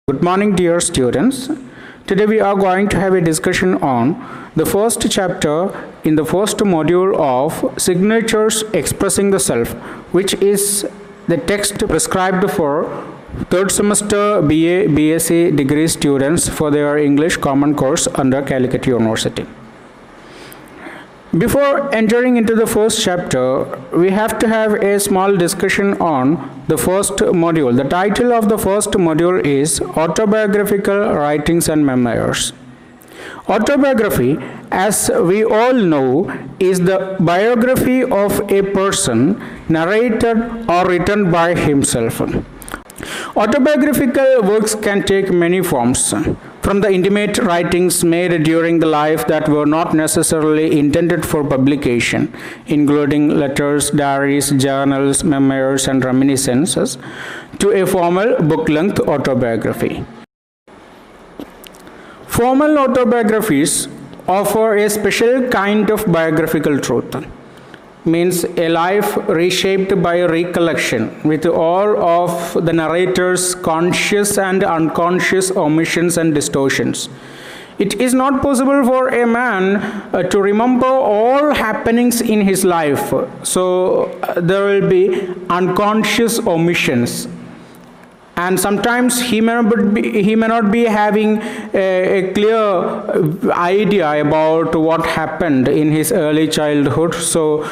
Good morning, dear students. Today we are going to have a discussion on the first chapter in the first module of Signatures Expressing the Self, which is the text prescribed for third semester BA, BSc degree students for their English common course under Calicut University. Before entering into the first chapter, we have to have a small discussion on the first module. The title of the first module is Autobiographical Writings and Memoirs. Autobiography, as we all know, is the biography of a person narrated or written by himself. Autobiographical works can take many forms, from the intimate writings made during the life that were not necessarily intended for publication, including letters, diaries, journals, memoirs, and reminiscences, to a formal book-length autobiography. Formal autobiographies offer a special kind of biographical truth. Means a life reshaped by recollection, with all of the narrator's conscious and unconscious omissions and distortions. It is not possible for a man to remember all happenings in his life, so there will be unconscious omissions. And sometimes he may not be having a clear idea about what happened in his early childhood. So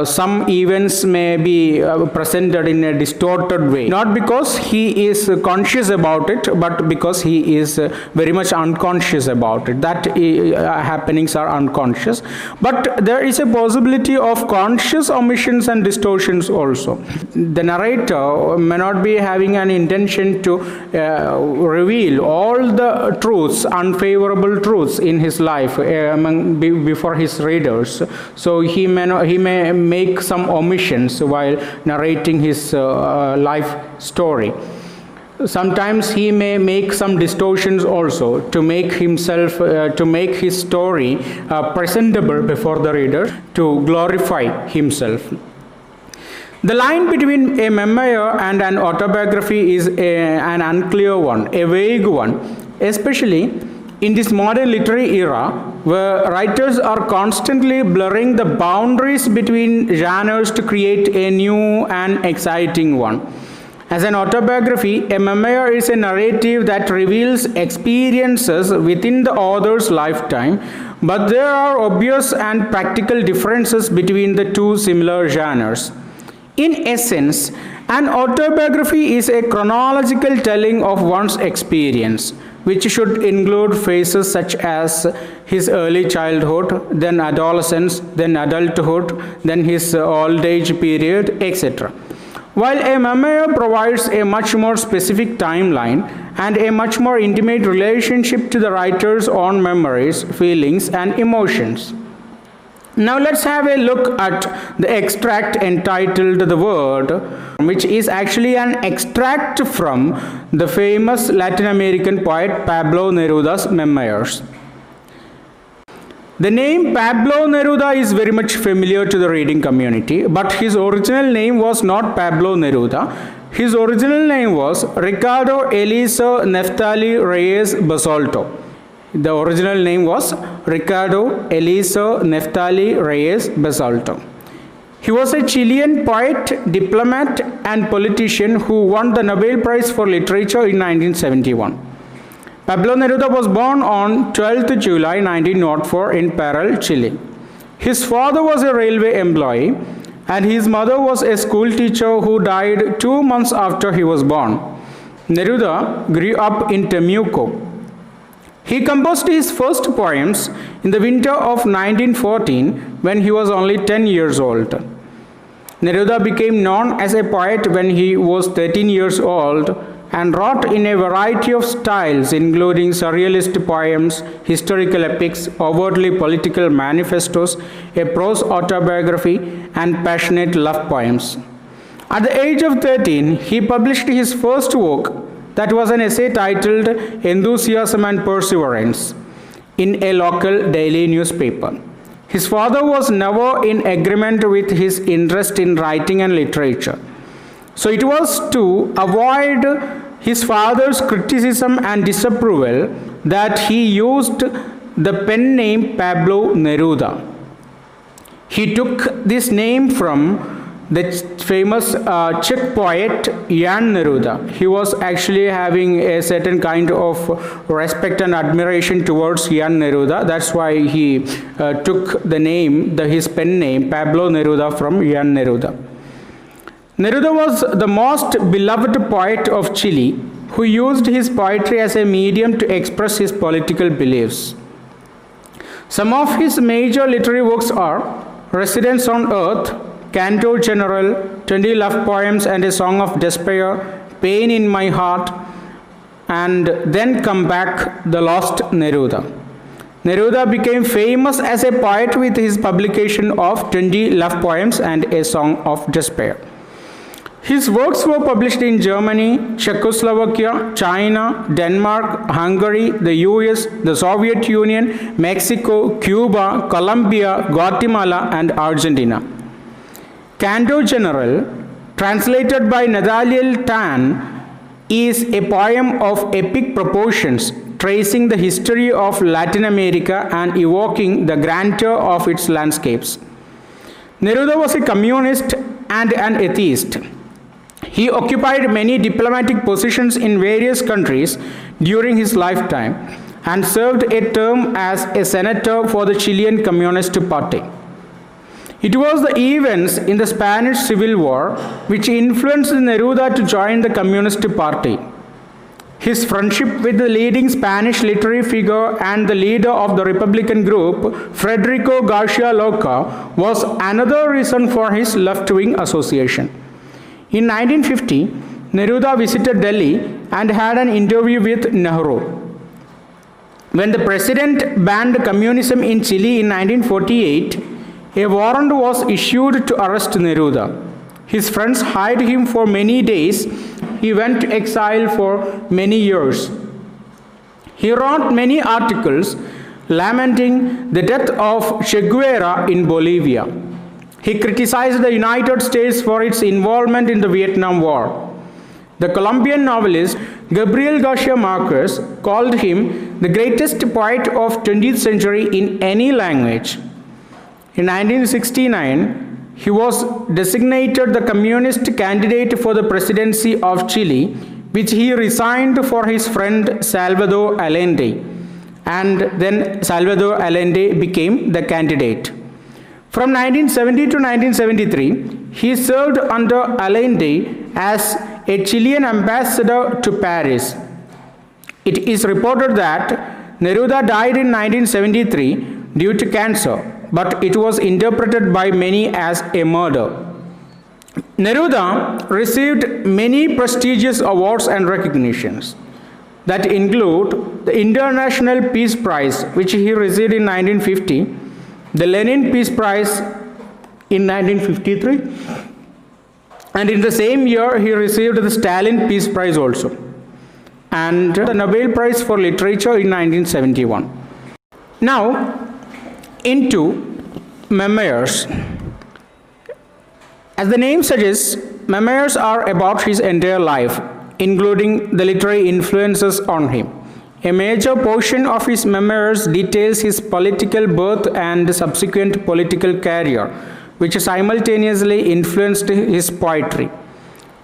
some events may be presented in a distorted way. Not because he is conscious about it, but because he is very much unconscious about it. That happenings are unconscious. But there is a possibility of conscious omissions and distortions also. The narrator may not be having an intention to reveal all the truths, unfavorable truths in his life before his readers. So he may make some omissions while narrating his life story. Sometimes he may make some distortions also to make himself, to make his story presentable before the reader, to glorify himself. The line between a memoir and an autobiography is an unclear one, a vague one, especially in this modern literary era where writers are constantly blurring the boundaries between genres to create a new and exciting one. As an autobiography, a memoir is a narrative that reveals experiences within the author's lifetime, but there are obvious and practical differences between the two similar genres. In essence, an autobiography is a chronological telling of one's experience, which should include phases such as his early childhood, then adolescence, then adulthood, then his old age period, etc. While a memoir provides a much more specific timeline and a much more intimate relationship to the writer's own memories, feelings, and emotions. Now let's have a look at the extract entitled The Word, which is actually an extract from the famous Latin American poet Pablo Neruda's Memoirs. The name Pablo Neruda is very much familiar to the reading community, but his original name was not Pablo Neruda. His original name was Ricardo Eliezer Neftali Reyes Basolto. The original name was Ricardo Eliezer Neftali Reyes Basolto. He was a Chilean poet, diplomat, and politician who won the Nobel Prize for Literature in 1971. Pablo Neruda was born on 12th July 1904 in Parral, Chile. His father was a railway employee, and his mother was a school teacher who died 2 months after he was born. Neruda grew up in Temuco. He composed his first poems in the winter of 1914 when he was only 10 years old. Neruda became known as a poet when he was 13 years old and wrote in a variety of styles including surrealist poems, historical epics, overtly political manifestos, a prose autobiography, and passionate love poems. At the age of 13, he published his first work, that was an essay titled Enthusiasm and Perseverance, in a local daily newspaper. His father was never in agreement with his interest in writing and literature. So it was to avoid his father's criticism and disapproval that he used the pen name Pablo Neruda. He took this name from the famous Czech poet Jan Neruda. He was actually having a certain kind of respect and admiration towards Jan Neruda. That's why he took the name, his pen name, Pablo Neruda, from Jan Neruda. Neruda was the most beloved poet of Chile, who used his poetry as a medium to express his political beliefs. Some of his major literary works are Residence on Earth, Canto General, 20 Love Poems and a Song of Despair, Pain in My Heart, and Then Come Back, The Lost Neruda. Neruda became famous as a poet with his publication of 20 Love Poems and a Song of Despair. His works were published in Germany, Czechoslovakia, China, Denmark, Hungary, the US, the Soviet Union, Mexico, Cuba, Colombia, Guatemala, and Argentina. Canto General, translated by Nathaniel Tan, is a poem of epic proportions, tracing the history of Latin America and evoking the grandeur of its landscapes. Neruda was a communist and an atheist. He occupied many diplomatic positions in various countries during his lifetime and served a term as a senator for the Chilean Communist Party. It was the events in the Spanish Civil War which influenced Neruda to join the Communist Party. His friendship with the leading Spanish literary figure and the leader of the Republican group, Federico Garcia Lorca, was another reason for his left-wing association. In 1950, Neruda visited Delhi and had an interview with Nehru. When the president banned communism in Chile in 1948, a warrant was issued to arrest Neruda. His friends hired him for many days. He went to exile for many years. He wrote many articles lamenting the death of Che Guevara in Bolivia. He criticized the United States for its involvement in the Vietnam War. The Colombian novelist Gabriel Garcia Marquez called him the greatest poet of 20th century in any language. In 1969, he was designated the communist candidate for the presidency of Chile, which he resigned for his friend Salvador Allende, and then Salvador Allende became the candidate. From 1970 to 1973, he served under Allende as a Chilean ambassador to Paris. It is reported that Neruda died in 1973 due to cancer, but it was interpreted by many as a murder. Neruda received many prestigious awards and recognitions that include the International Peace Prize, which he received in 1950, the Lenin Peace Prize in 1953, and in the same year he received the Stalin Peace Prize also, and the Nobel Prize for Literature in 1971. Now, into Memoirs. As the name suggests, memoirs are about his entire life, including the literary influences on him. A major portion of his memoirs details his political birth and subsequent political career, which simultaneously influenced his poetry.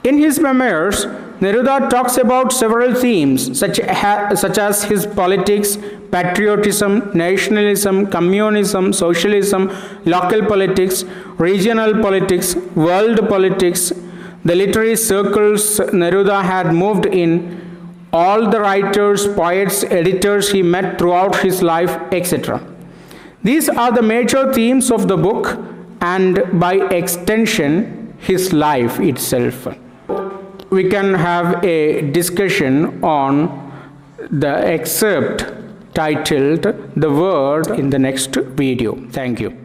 In his memoirs, Neruda talks about several themes such as his politics, patriotism, nationalism, communism, socialism, local politics, regional politics, world politics, the literary circles Neruda had moved in, all the writers, poets, editors he met throughout his life, etc. These are the major themes of the book and, by extension, his life itself. We can have a discussion on the excerpt titled "The Word" in the next video. Thank you.